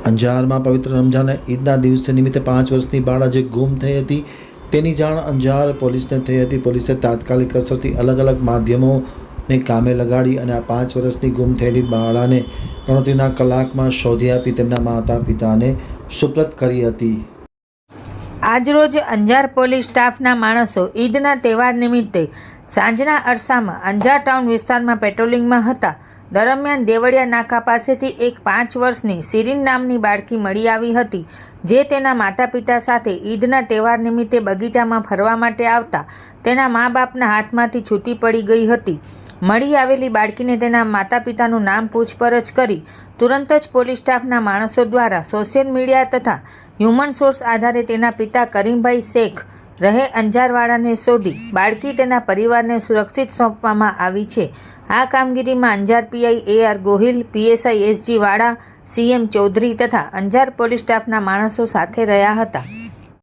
અંજારમાં પવિત્ર રમઝાન ઈદના દિવસે નિમિત્તે 5 વર્ષની બાળા જે ગુમ થઈ હતી તેની જાણ અંજાર પોલીસને થઈ હતી। પોલીસે તાત્કાલિક અસરથી અલગ અલગ માધ્યમોને કામે લગાડી અને આ 5 વર્ષની ગુમ થયેલી બાળાને ગણતરીના કલાકમાં શોધી આપી તેમના માતા પિતાને સુપ્રત કરી હતી। આજરોજ અંજાર પોલીસ સ્ટાફના માણસો ઈદના તહેવાર નિમિત્તે સાંજના અરસામાં અંજાર ટાઉન વિસ્તારમાં પેટ્રોલિંગમાં હતા। દરમિયાન દેવળિયા નાકા પાસેથી એક 5 વર્ષની સિરીન નામની બાળકી મળી આવી હતી, જે તેના માતા પિતા સાથે ઈદના તહેવાર નિમિત્તે બગીચામાં ફરવા માટે આવતા તેના મા બાપના હાથમાંથી છૂટી પડી ગઈ હતી। મળી આવેલી બાળકીને તેના માતા પિતાનું નામ પૂછપરછ કરી તુરંત જ પોલીસ સ્ટાફના માણસો દ્વારા સોશિયલ મીડિયા તથા હ્યુમન સોર્સ આધારે તેના પિતા કરીમભાઈ શેખ રહે અંજારવાળાને શોધી બાળકી તેના પરિવારને સુરક્ષિત સોંપવામાં આવી છે। આ કામગીરીમાં Anjar PI AR Gohil, PSI SG વાળા, CM ચૌધરી તથા અંજાર પોલીસ સ્ટાફના માણસો સાથે રહ્યા હતા।